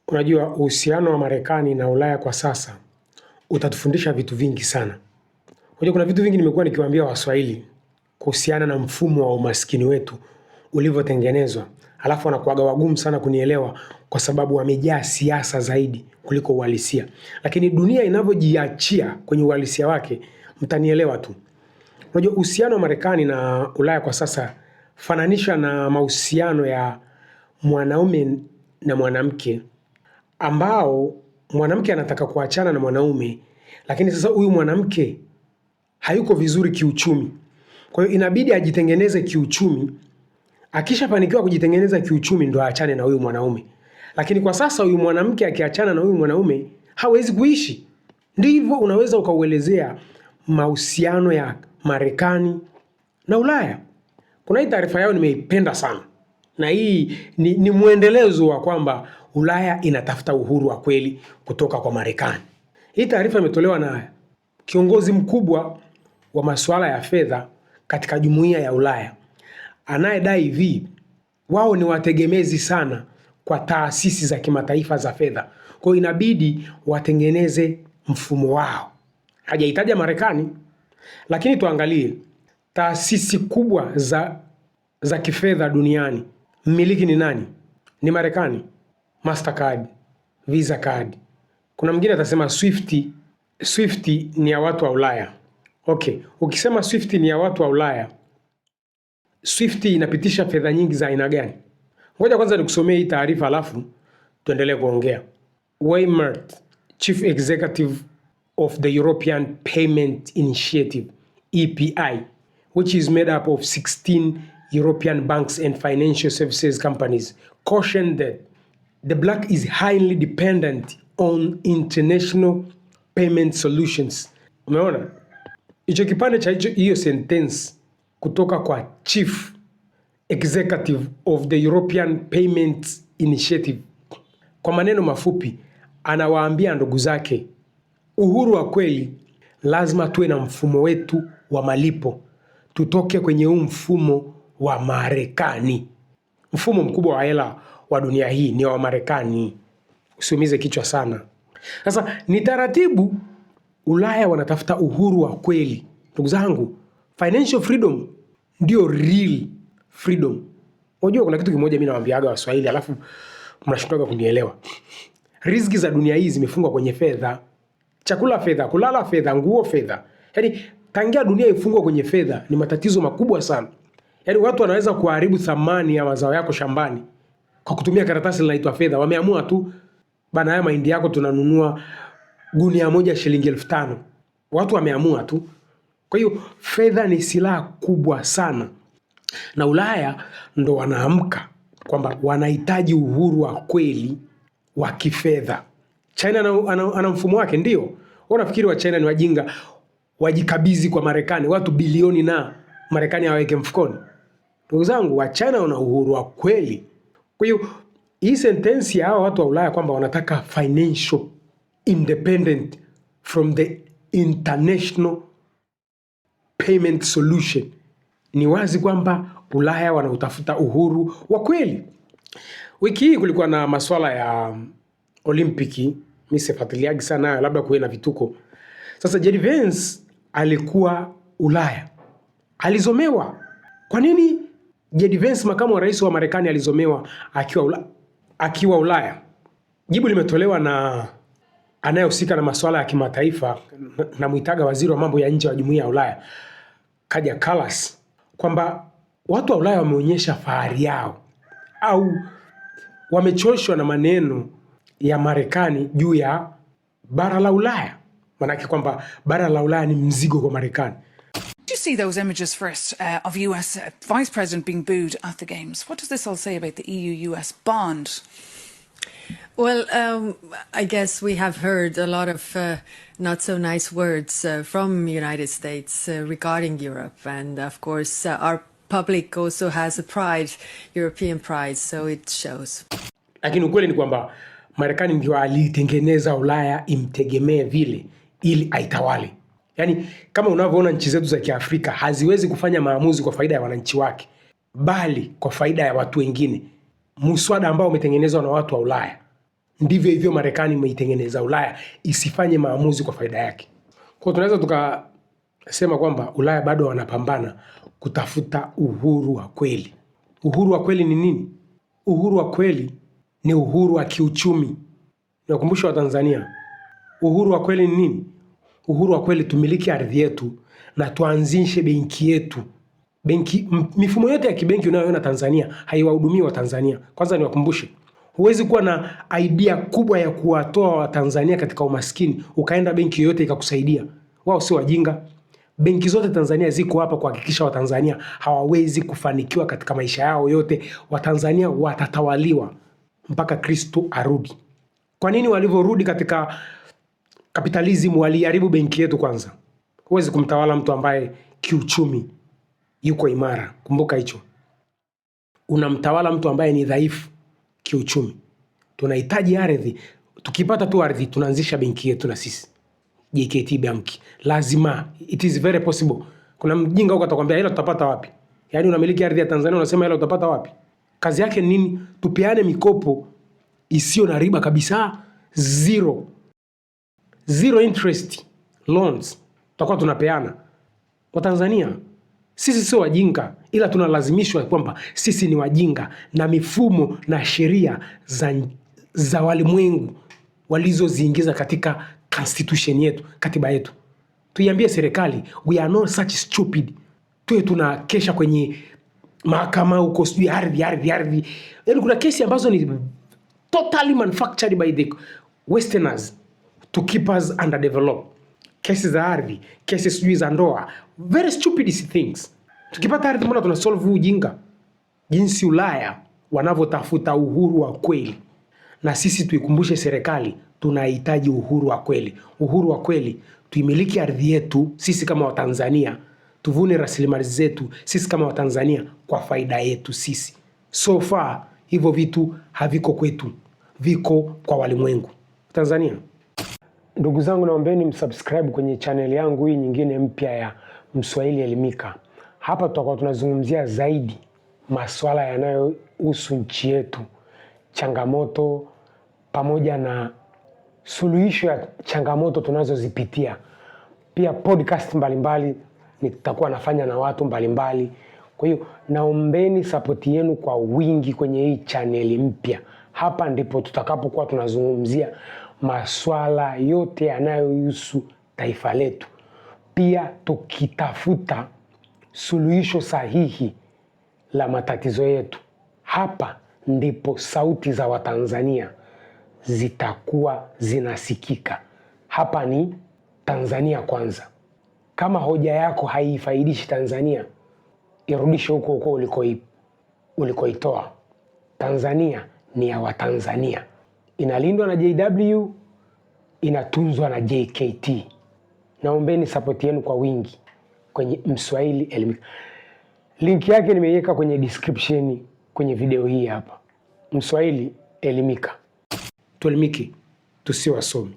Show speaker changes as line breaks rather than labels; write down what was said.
Unajua uhusiano wa Marekani na Ulaya kwa sasa utatufundisha vitu vingi sana. Unajua kuna vitu vingi nimekuwa nikiwaambia Waswahili kuhusiana na mfumo wa umaskini wetu ulivyotengenezwa. Alafu wanakuwaga wagumu sana kunielewa kwa sababu wamejaa siasa zaidi kuliko uhalisia. Lakini dunia inavyojiachia kwenye uhalisia wake, mtanielewa tu. Unajua uhusiano wa Marekani na Ulaya kwa sasa fananisha na mahusiano ya mwanaume na mwanamke ambao mwanamke anataka kuachana na mwanaume, lakini sasa huyu mwanamke hayuko vizuri kiuchumi. Kwa hiyo inabidi ajitengeneze kiuchumi. Akishafanikiwa kujitengeneza kiuchumi ndo aachane na huyu mwanaume. Lakini kwa sasa huyu mwanamke akiachana na huyu mwanaume hawezi kuishi. Ndivyo unaweza ukauelezea mahusiano ya Marekani na Ulaya. Kuna hii taarifa yao nimeipenda sana. Na hii ni muendelezo wa kwamba Ulaya inatafuta uhuru wa kweli kutoka kwa Marekani. Hii taarifa imetolewa na kiongozi mkubwa wa masuala ya fedha katika Jumuiya ya Ulaya. Anayedai hivi, wao ni wategemezi sana kwa taasisi za kimataifa za fedha. Kwa hiyo inabidi watengeneze mfumo wao. Hajahitaja Marekani, lakini tuangalie taasisi kubwa za kifedha duniani. Mmiliki ni nani? Ni Marekani. Mastercard, Visa card. Kuna mwingine atasema Swift. Swift ni ya watu wa Ulaya. Okay, ukisema Swift ni ya watu wa Ulaya, Swift inapitisha fedha nyingi za aina gani? Ngoja kwanza nikusomee hii taarifa alafu tuendelee kuongea. Weimert, Chief Executive of the European Payment Initiative, EPI, which is made up of 16 European banks and financial services companies, cautioned that the bloc is highly dependent on international payment solutions. Umeona? Hicho kipande cha hiyo sentence kutoka kwa Chief Executive of the European Payment Initiative. Kwa maneno mafupi, anawaambia ndugu zake, uhuru wa kweli lazima tuwe na mfumo wetu wa malipo. Tutoke kwenye huu mfumo wa Marekani. Mfumo mkubwa wa hela wa dunia hii ni wa Marekani. Usiumize kichwa sana. Sasa ni taratibu Ulaya wanatafuta uhuru wa kweli. Ndugu zangu, financial freedom ndio real freedom. Unajua kuna kitu kimoja mimi nawaambiaga Waswahili alafu mnashindwa kunielewa. Riziki za dunia hii zimefungwa kwenye fedha. Chakula fedha, kulala fedha, nguo fedha. Yaani tangia dunia ifungwa kwenye fedha ni matatizo makubwa sana. Yaani watu wanaweza kuharibu thamani ya mazao yako shambani kwa kutumia karatasi linaloitwa fedha. Wameamua tu bana, haya mahindi yako tunanunua gunia moja shilingi 5,000. Watu wameamua tu. Kwa hiyo fedha ni silaha kubwa sana. Na Ulaya ndo wanaamka kwamba wanahitaji uhuru wa kweli wa kifedha. China ana mfumo wake, ndio. Unafikiri wa China ni wajinga wajikabidhi kwa Marekani watu bilioni na Marekani aweke mfukoni? Ndugu zangu, wa China wana uhuru wa kweli. Kwa hiyo hii sentensi ya watu wa Ulaya kwamba wanataka financial independent from the international payment solution, ni wazi kwamba Ulaya wanautafuta uhuru wa kweli. Wiki hii kulikuwa na masuala ya Olimpiki, mimi sifuatiliagi sana, labda kuwe na vituko. Sasa JD Vance alikuwa Ulaya, alizomewa. Kwa nini JD Vance, makamu wa rais wa Marekani, alizomewa akiwa Ulaya? Jibu limetolewa na anayehusika na masuala ya kimataifa, na muitaga waziri wa mambo ya nje wa Jumuiya ya Ulaya, Kaja Kallas, kwamba watu wa Ulaya wameonyesha fahari yao au wamechoshwa na maneno ya Marekani juu ya bara la Ulaya. Manake kwamba bara la Ulaya ni mzigo kwa Marekani.
Do you see those images first of US Vice President being booed at the games? What does this all say about the EU-US bond?
Well, I guess we have heard a lot of not so nice words from United States regarding Europe. And of course, our public also has a pride, European pride, so it shows.
Lakini ukweli ni kwamba Marekani ndio alitengeneza Ulaya imtegemee vile ili aitawale. Yaani kama unavyoona nchi zetu za Kiafrika haziwezi kufanya maamuzi kwa faida ya wananchi wake, bali kwa faida ya watu wengine. Muswada ambao umetengenezwa na watu wa Ulaya ndivyo hivyo Marekani imeitengeneza Ulaya isifanye maamuzi kwa faida yake. Kwa tunaweza tukasema kwamba Ulaya bado wanapambana kutafuta uhuru wa kweli. Uhuru wa kweli ni nini? Uhuru wa kweli ni uhuru wa kiuchumi. Nakumbusha Watanzania, uhuru wa kweli ni nini? Uhuru wa kweli tumiliki ardhi yetu na tuanzishe benki yetu. Mifumo yote ya kibenki unayoona Tanzania haiwahudumii Watanzania. Kwanza niwakumbushe, huwezi kuwa na idea kubwa ya kuwatoa Watanzania katika umaskini ukaenda benki yoyote ikakusaidia. Wao sio wajinga. Benki zote Tanzania ziko hapa kuhakikisha Watanzania hawawezi kufanikiwa katika maisha yao yote. Watanzania watatawaliwa mpaka Kristo arudi. Kwa nini walivyorudi katika kapitalism waliharibu benki yetu kwanza? Huwezi kumtawala mtu ambaye kiuchumi yuko imara. Kumbuka hicho. Unamtawala mtu ambaye ni dhaifu kiuchumi. Tunahitaji ardhi. Tukipata tu ardhi tunaanzisha benki yetu na sisi. JKT Bank. Lazima. It is very possible. Kuna mjinga huko atakwambia hela tutapata wapi? Yaani unamiliki ardhi ya Tanzania unasema hela utapata wapi? Kazi yake ni nini? Tupeane mikopo isiyo na riba kabisa. Zero interest loans. Tutakuwa tunapeana. Watanzania sisi sio wajinga, ila tunalazimishwa kwamba sisi ni wajinga na mifumo na sheria za walimwengu walizoziingiza katika constitution yetu, katiba yetu. Tuiambie serikali, we are not such stupid. Tuwe tunakesha kwenye mahakama huko sijui ardhi. Yaani kuna kesi ambazo ni totally manufactured by the westerners to keep us underdeveloped. Kesi za ardhi, kesi sijui za ndoa, very stupid things. Tukipata ardhi mbona tunasolve ujinga? Jinsi Ulaya wanavyotafuta uhuru wa kweli. Na sisi tuikumbushe serikali tunahitaji uhuru wa kweli. Uhuru wa kweli, tuimiliki ardhi yetu sisi kama Watanzania, tuvune rasilimali zetu sisi kama Watanzania kwa faida yetu sisi. So far hivyo vitu haviko kwetu, viko kwa walimwengu. Tanzania, ndugu zangu, naombeni msubscribe kwenye channel yangu hii nyingine mpya ya Mswahili Elimika. Hapa tutakuwa tunazungumzia zaidi masuala yanayohusu nchi yetu, changamoto pamoja na suluhisho ya changamoto tunazozipitia. Pia podcast mbalimbali nitakuwa nafanya na watu mbalimbali. Kwa hiyo naombeni support yenu kwa wingi kwenye hii channel mpya. Hapa ndipo tutakapokuwa tunazungumzia masuala yote yanayohusu taifa letu. Pia tukitafuta suluhisho sahihi la matatizo yetu. Hapa ndipo sauti za Watanzania zitakuwa zinasikika. Hapa ni Tanzania Kwanza. Kama hoja yako haifaidishi Tanzania, irudishe huko ulikoitoa. Tanzania ni ya Watanzania. Inalindwa na JW, inatunzwa na JKT. Naombeni support yenu kwa wingi kwenye Mswahili Elimika. Link yake nimeiweka kwenye description kwenye video hii hapa. Mswahili Elimika. Tuelimike, tusiwe wasomi.